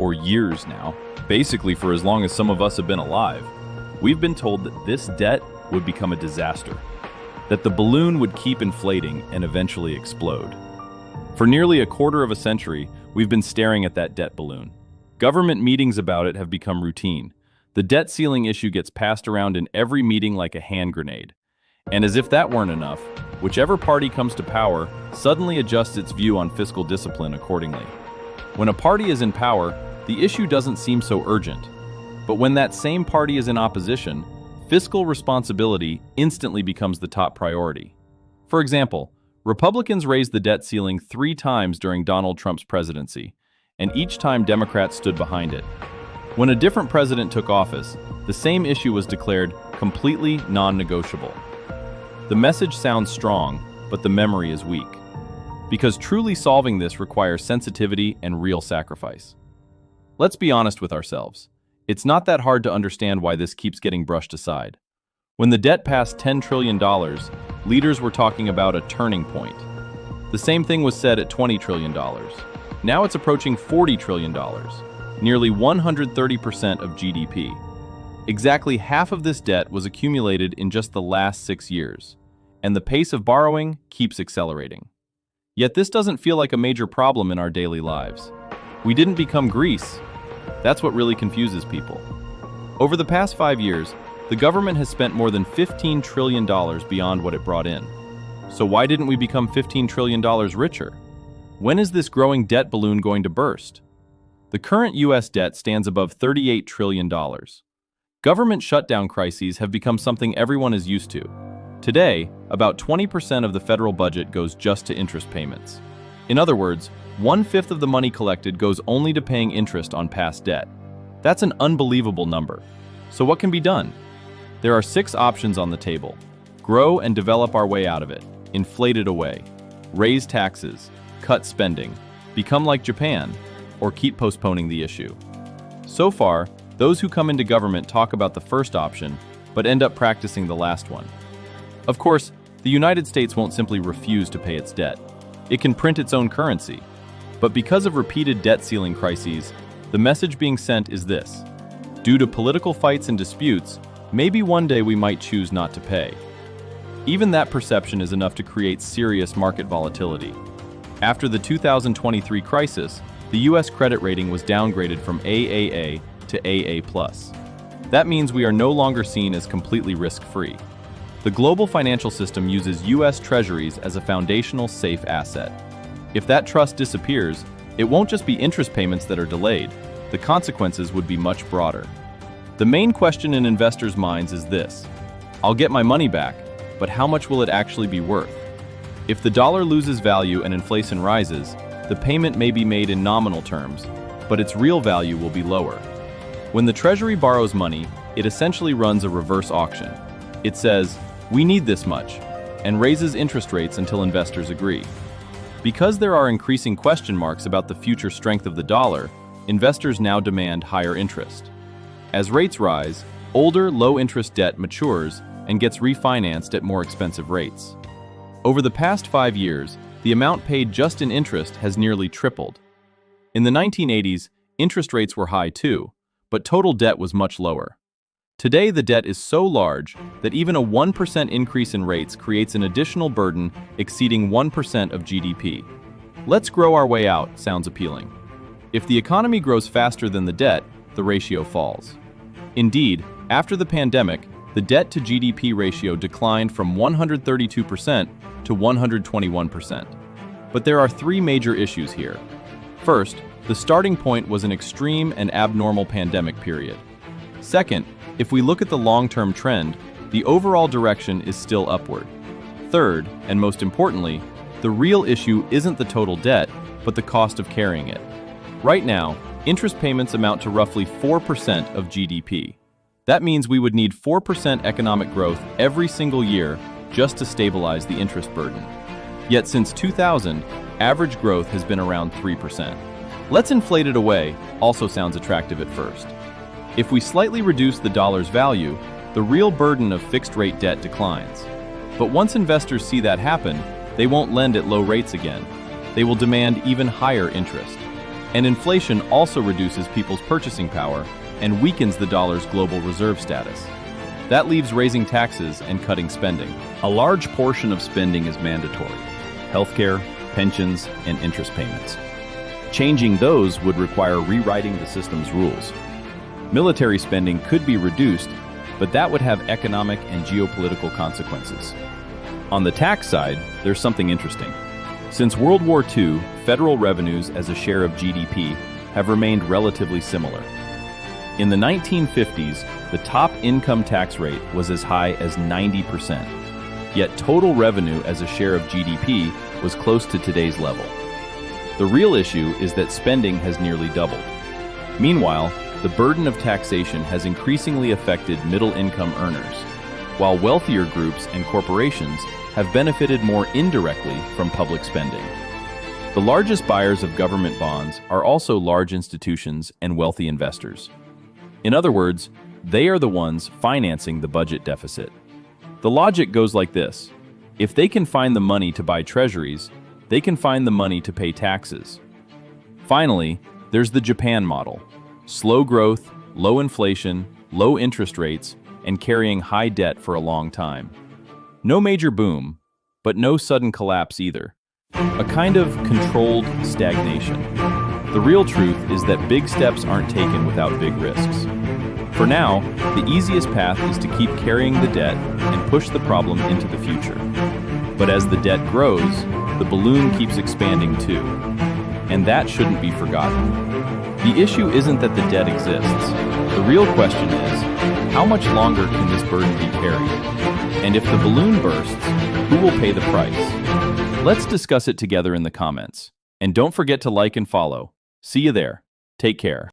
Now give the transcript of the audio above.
or years now, basically for as long as some of us have been alive, we've been told that this debt would become a disaster, that the balloon would keep inflating and eventually explode. For nearly a quarter of a century, we've been staring at that debt balloon. Government meetings about it have become routine. The debt ceiling issue gets passed around in every meeting like a hand grenade. And as if that weren't enough, whichever party comes to power suddenly adjusts its view on fiscal discipline accordingly. When a party is in power, the issue doesn't seem so urgent. But when that same party is in opposition, fiscal responsibility instantly becomes the top priority. For example, Republicans raised the debt ceiling 3 times during Donald Trump's presidency, and each time Democrats stood behind it. When a different president took office, the same issue was declared completely non-negotiable. The message sounds strong, but the memory is weak. Because truly solving this requires sensitivity and real sacrifice. Let's be honest with ourselves. It's not that hard to understand why this keeps getting brushed aside. When the debt passed $10 trillion, leaders were talking about a turning point. The same thing was said at $20 trillion. Now it's approaching $40 trillion, nearly 130% of GDP. Exactly half of this debt was accumulated in just the last 6 years, and the pace of borrowing keeps accelerating. Yet this doesn't feel like a major problem in our daily lives. We didn't become Greece. That's what really confuses people. Over the past 5 years, the government has spent more than $15 trillion beyond what it brought in. So why didn't we become $15 trillion richer? When is this growing debt balloon going to burst? The current U.S. debt stands above $38 trillion. Government shutdown crises have become something everyone is used to. Today, about 20% of the federal budget goes just to interest payments. In other words, 1/5 of the money collected goes only to paying interest on past debt. That's an unbelievable number. So what can be done? There are 6 options on the table. Grow and develop our way out of it. Inflate it away. Raise taxes. Cut spending. Become like Japan. Or keep postponing the issue. So far, those who come into government talk about the first option, but end up practicing the last one. Of course, the United States won't simply refuse to pay its debt. It can print its own currency. But because of repeated debt ceiling crises, the message being sent is this. Due to political fights and disputes, maybe one day we might choose not to pay. Even that perception is enough to create serious market volatility. After the 2023 crisis, the U.S. credit rating was downgraded from AAA to AA+. That means we are no longer seen as completely risk-free. The global financial system uses U.S. Treasuries as a foundational safe asset. If that trust disappears, it won't just be interest payments that are delayed. The consequences would be much broader. The main question in investors' minds is this. I'll get my money back, but how much will it actually be worth? If the dollar loses value and inflation rises, the payment may be made in nominal terms, but its real value will be lower. When the Treasury borrows money, it essentially runs a reverse auction. It says, "We need this much," and raises interest rates until investors agree. Because there are increasing question marks about the future strength of the dollar, investors now demand higher interest. As rates rise, older, low-interest debt matures and gets refinanced at more expensive rates. Over the past 5 years, the amount paid just in interest has nearly tripled. In the 1980s, interest rates were high too, but total debt was much lower. Today, the debt is so large that even a 1% increase in rates creates an additional burden exceeding 1% of GDP. Let's grow our way out sounds appealing. If the economy grows faster than the debt, the ratio falls. Indeed, after the pandemic, the debt to GDP ratio declined from 132% to 121%. But there are 3 major issues here. First, the starting point was an extreme and abnormal pandemic period. Second, if we look at the long-term trend, the overall direction is still upward. Third, and most importantly, the real issue isn't the total debt, but the cost of carrying it. Right now, interest payments amount to roughly 4% of GDP. That means we would need 4% economic growth every single year just to stabilize the interest burden. Yet since 2000, average growth has been around 3%. Let's inflate it away also sounds attractive at first. If we slightly reduce the dollar's value, the real burden of fixed-rate debt declines. But once investors see that happen, they won't lend at low rates again. They will demand even higher interest. And inflation also reduces people's purchasing power and weakens the dollar's global reserve status. That leaves raising taxes and cutting spending. A large portion of spending is mandatory: healthcare, pensions, and interest payments. Changing those would require rewriting the system's rules. Military spending could be reduced, but that would have economic and geopolitical consequences. On the tax side, there's something interesting. Since World War II, federal revenues as a share of GDP have remained relatively similar. In the 1950s, the top income tax rate was as high as 90%, yet total revenue as a share of GDP was close to today's level. The real issue is that spending has nearly doubled. Meanwhile, the burden of taxation has increasingly affected middle-income earners, while wealthier groups and corporations have benefited more indirectly from public spending. The largest buyers of government bonds are also large institutions and wealthy investors. In other words, they are the ones financing the budget deficit. The logic goes like this: if they can find the money to buy treasuries, they can find the money to pay taxes. Finally, there's the Japan model: slow growth, low inflation, low interest rates, and carrying high debt for a long time. No major boom, but no sudden collapse either. A kind of controlled stagnation. The real truth is that big steps aren't taken without big risks. For now, the easiest path is to keep carrying the debt and push the problem into the future. But as the debt grows, the balloon keeps expanding too. And that shouldn't be forgotten. The issue isn't that the debt exists. The real question is, how much longer can this burden be carried? And if the balloon bursts, who will pay the price? Let's discuss it together in the comments. And don't forget to like and follow. See you there. Take care.